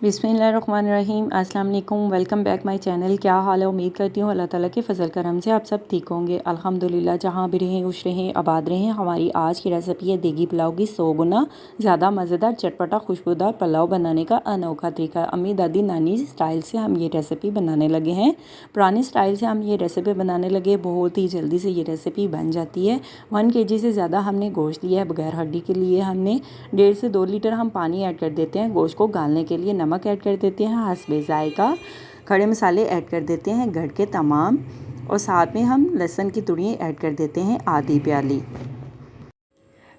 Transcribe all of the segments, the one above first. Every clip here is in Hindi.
बिस्मिल्लाहिर्रहमानिर्रहीम। अस्सलाम वालेकुम। Welcome back my channel. क्या हाल है? उम्मीद करती हूँ अल्लाह ताला के फ़ज़ल करम से आप सब ठीक होंगे। अल्हम्दुलिल्लाह, जहाँ भी रहें खुश रहें आबाद रहें। हमारी आज की रेसिपी है देगी पुलाव की 100 गुना ज़्यादा मज़ेदार चटपटा खुशबूदार पुलाव बनाने का अनोखा तरीका। अम्मी दादी नानी स्टाइल से हम ये रेसिपी बनाने लगे हैं। पुरानी स्टाइल से हम ये रेसिपी बनाने लगे, बहुत ही जल्दी से ये रेसिपी बन जाती है। 1 kg से ज़्यादा हमने गोश्त लिया है बगैर हड्डी के लिए। हमने 1.5 से 2 लीटर हम पानी ऐड कर देते हैं गोश्त को गालने के लिए। नमक ऐड कर देते हैं हस्बे ज़ायका। खड़े मसाले ऐड कर देते हैं घर के तमाम, और साथ में हम लहसुन की तुड़ियाँ ऐड कर देते हैं आधी प्याली।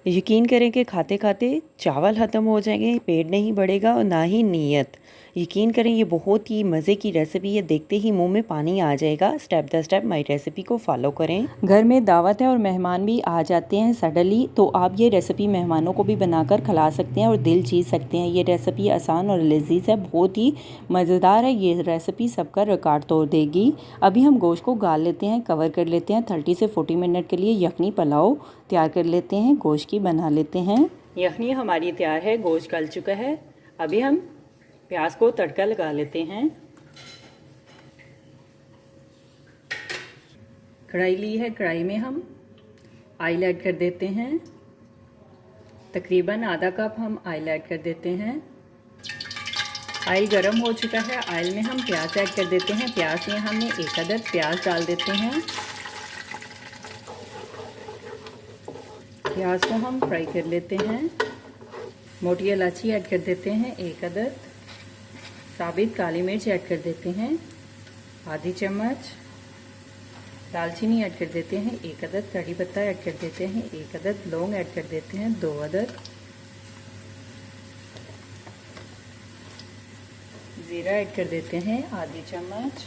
यकीन करें कि खाते खाते चावल ख़त्म हो जाएंगे, पेट नहीं बढ़ेगा और ना ही नीयत। यकीन करें ये बहुत ही मज़े की रेसिपी है, देखते ही मुंह में पानी आ जाएगा। Step by step my recipe को फॉलो करें। घर में दावत है और मेहमान भी आ जाते हैं सडनली, तो आप ये रेसिपी मेहमानों को भी बनाकर खिला सकते हैं और दिल जीत सकते हैं। ये रेसिपी आसान और लजीज है, बहुत ही मज़ेदार है। ये रेसिपी सबका रिकॉर्ड तोड़ देगी। अभी हम गोश्त को गाल लेते हैं, कवर कर लेते हैं 30 से 40 मिनट के लिए। यखनी पुलाव तैयार कर लेते हैं, गोश्त की बना लेते हैं। यखनी हमारी तैयार है, गोश्त गल चुका है। अभी हम प्याज को तड़का लगा लेते हैं। कढ़ाई ली है, कढ़ाई में हम ऑयल ऐड कर देते हैं। तकरीबन आधा कप हम ऑयल ऐड कर देते हैं। ऑयल गर्म हो चुका है, ऑयल में हम प्याज ऐड कर देते हैं। प्याज में हमने 1 अदद प्याज डाल देते हैं। प्याज को हम फ्राई कर लेते हैं। मोटी इलायची ऐड कर देते हैं 1 अदद। साबित काली मिर्च ऐड कर देते हैं आधी चम्मच। दालचीनी ऐड कर देते हैं 1 अदद। कड़ी पत्ता ऐड कर देते हैं 1 अदद। लौंग ऐड कर देते हैं 2 अदद। ज़ीरा ऐड कर देते हैं आधी चम्मच।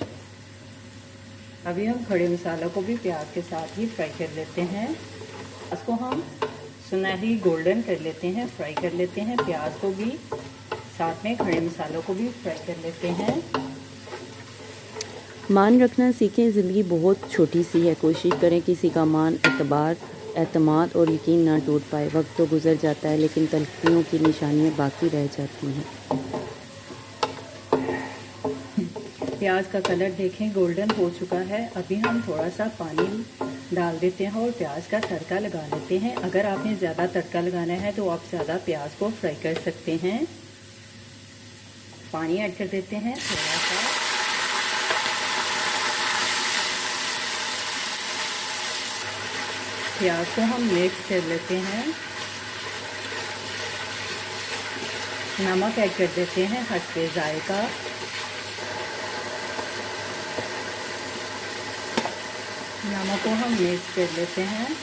अभी हम खड़े मसालों को भी प्याज के साथ ही फ्राई कर लेते हैं। इसको हम सुनहरी गोल्डन कर लेते हैं, फ्राई कर लेते हैं। प्याज को भी साथ में खड़े मसालों को भी फ्राई कर लेते हैं। मान रखना सीखें, ज़िंदगी बहुत छोटी सी है। कोशिश करें किसी का मान, एतबार, एतमाद और यकीन ना टूट पाए। वक्त तो गुजर जाता है लेकिन तलखियों की निशानियाँ बाकी रह जाती हैं। प्याज का कलर देखें गोल्डन हो चुका है। अभी हम थोड़ा सा पानी डाल देते हैं और प्याज का तड़का लगा लेते हैं। अगर आपने ज़्यादा तड़का लगाना है तो आप ज़्यादा प्याज को फ्राई कर सकते हैं। पानी ऐड कर देते हैं थोड़ा सा। प्याज को हम मिक्स कर लेते हैं। नमक ऐड कर देते हैं हस्बे ज़ायका। नमक को हम मिक्स कर लेते हैं।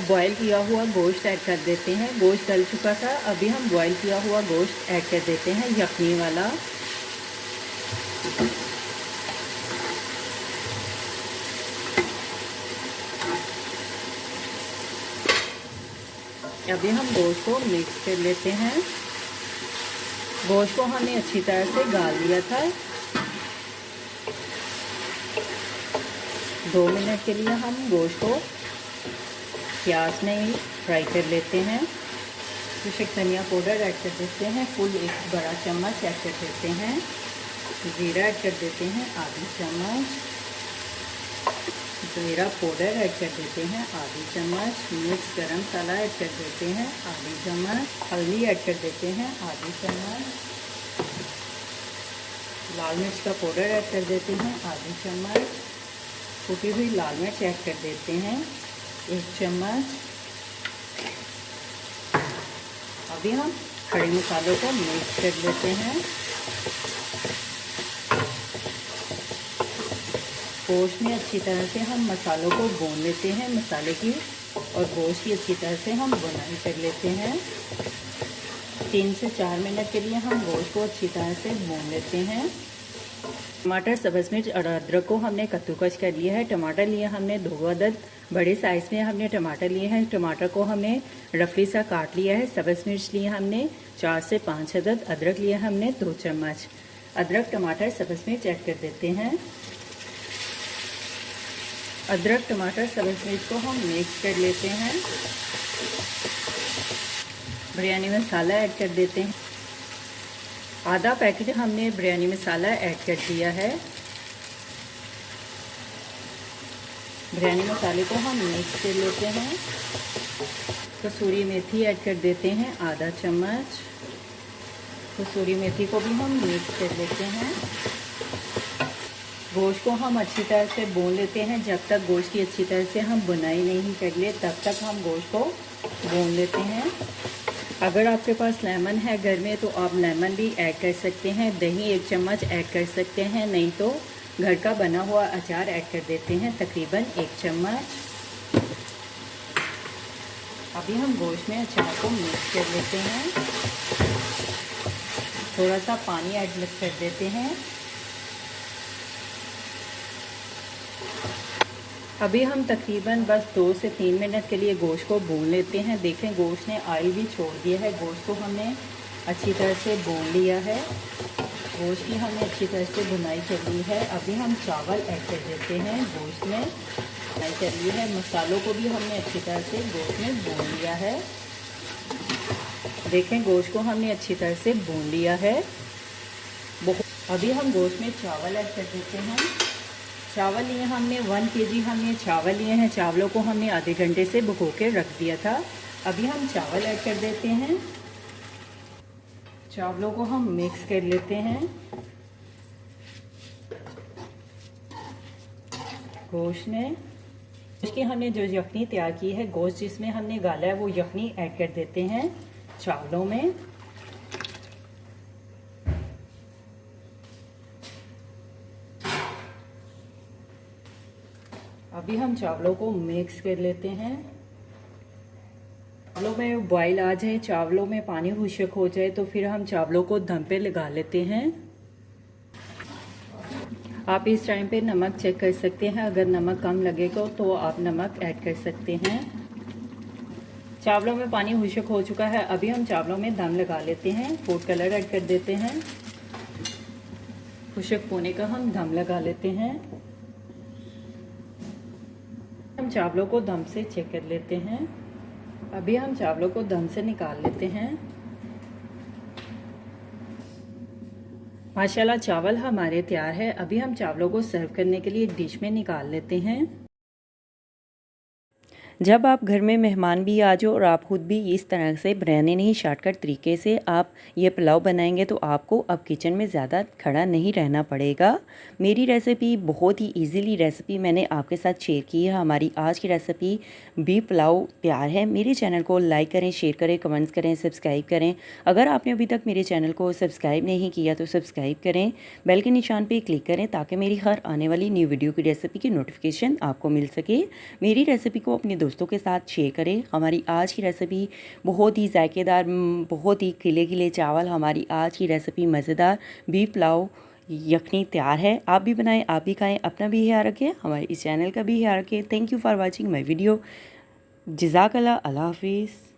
बॉईल किया हुआ गोश्त ऐड कर देते हैं। गोश्त गल चुका था, अभी हम बॉईल किया हुआ गोश्त ऐड कर देते हैं यखनी वाला। अभी हम गोश्त को मिक्स कर लेते हैं। गोश्त को हमने अच्छी तरह से गाल लिया था। 2 मिनट के लिए हम गोश्त को प्याज में फ्राई कर लेते हैं। कुछ धनिया पाउडर ऐड कर देते हैं, फुल 1 बड़ा चम्मच ऐड कर देते हैं। ज़ीरा ऐड कर देते हैं आधी चम्मच। ज़ीरा पाउडर ऐड कर देते हैं आधी चम्मच। मिक्स गरम मसाला ऐड कर देते हैं आधी चम्मच। हल्दी ऐड कर देते हैं आधी चम्मच। लाल मिर्च का पाउडर ऐड कर देते हैं आधी चम्मच। कुटी हुई लाल मिर्च ऐड कर देते हैं 1 चम्मच। अभी हम खड़े मसालों को मिक्स कर लेते हैं। गोश्त में अच्छी तरह से हम मसालों को भून लेते हैं। मसाले की और गोश्त की अच्छी तरह से हम बुनाई कर लेते हैं। 3 से 4 मिनट के लिए हम गोश्त को अच्छी तरह से भून लेते हैं। टमाटर, सब्ज़ मिर्च और अदरक को हमने कद्दूकस कर लिया है। टमाटर लिए हमने 2 अदद। बड़े साइज़ में हमने टमाटर लिए हैं। टमाटर को हमने रफली सा काट लिया है। सब्ज़ मिर्च लिए हमने 4 से 5 अदद। अदरक लिए हमने 2 चम्मच। अदरक, टमाटर, सब्ज़ मिर्च ऐड कर देते हैं। अदरक, टमाटर, सब्ज़ मिर्च को हम मिक्स कर लेते हैं। बिरयानी मसाला ऐड कर देते हैं। आधा पैकेट हमने बिरयानी मसाला ऐड कर दिया है। बिरयानी मसाले को हम मिक्स कर लेते हैं। कसूरी मेथी ऐड कर देते हैं आधा चम्मच। कसूरी मेथी को भी हम मिक्स कर लेते हैं। गोश्त को हम अच्छी तरह से भून लेते हैं। जब तक गोश्त की अच्छी तरह से हम बुनाई नहीं कर ले तब तक हम गोश्त को भून लेते हैं। अगर आपके पास लेमन है घर में तो आप लेमन भी ऐड कर सकते हैं। दही 1 चम्मच ऐड कर सकते हैं, नहीं तो घर का बना हुआ अचार ऐड कर देते हैं तकरीबन 1 चम्मच। अभी हम गोश्त में अचार को मिक्स कर लेते हैं। थोड़ा सा पानी ऐड कर देते हैं। अभी हम तकरीबन बस 2 से 3 मिनट के लिए गोश्त को भून लेते हैं। देखें गोश्त ने ऑयल भी छोड़ दिया है। गोश्त को हमने अच्छी तरह से भून लिया है। गोश्त की हमने अच्छी तरह से भुनाई कर ली है। अभी हम चावल ऐड कर देते हैं। गोश्त में भुनाई कर ली है। मसालों को भी हमने अच्छी तरह से गोश्त में भून लिया है। देखें गोश्त को हमने अच्छी तरह से भून लिया है। अभी हम गोश्त में चावल ऐड कर देते हैं। चावल लिए हमने 1 kg हमने चावल लिए हैं। चावलों को हमने आधे घंटे से भिगो के रख दिया था। अभी हम चावल ऐड कर देते हैं। चावलों को हम मिक्स कर लेते हैं। गोश्त की हमने जो यखनी तैयार की है, गोश्त जिसमें हमने गाला है वो यखनी ऐड कर देते हैं चावलों में। अभी हम चावलों को मिक्स कर लेते हैं। चावलों में बॉईल आ जाए, चावलों में पानी खुश्क हो जाए तो फिर हम चावलों को दम पे लगा लेते हैं। आप इस टाइम पे नमक चेक कर सकते हैं। अगर नमक कम लगेगा तो आप नमक ऐड कर सकते हैं। चावलों में पानी खुश्क हो चुका है। अभी हम चावलों में दम लगा लेते हैं। फूड कलर ऐड कर देते हैं। खुश्क होने का हम दम लगा लेते हैं। हम चावलों को दम से चेक कर लेते हैं। अभी हम चावलों को दम से निकाल लेते हैं। माशाल्लाह चावल हमारे तैयार है। अभी हम चावलों को सर्व करने के लिए डिश में निकाल लेते हैं। जब आप घर में मेहमान भी आ जाओ और आप खुद भी इस तरह से बिरयानी नहीं शॉर्टकट तरीके से आप ये पुलाव बनाएंगे तो आपको अब किचन में ज़्यादा खड़ा नहीं रहना पड़ेगा। मेरी रेसिपी बहुत ही इजीली रेसिपी मैंने आपके साथ शेयर की है। हमारी आज की रेसिपी बीफ पुलाव तैयार है। मेरे चैनल को लाइक करें, शेयर करें, कमेंट्स करें, सब्सक्राइब करें। अगर आपने अभी तक मेरे चैनल को सब्सक्राइब नहीं किया तो सब्सक्राइब करें, बेल के निशान पर क्लिक करें ताकि मेरी हर आने वाली न्यू वीडियो की रेसिपी की नोटिफिकेशन आपको मिल सके। मेरी रेसिपी को अपने दोस्तों के साथ शेयर करें। हमारी आज की रेसिपी बहुत ही जायकेदार, बहुत ही खिले खिले चावल, हमारी आज की रेसिपी मज़ेदार बीफ पुलाव यखनी तैयार है। आप भी बनाएं, आप भी खाएं, अपना भी ख्याल रखें, हमारे इस चैनल का भी ख्याल रखें। Thank you for watching my video. जज़ाकल्लाह। अल्लाह हाफिज़।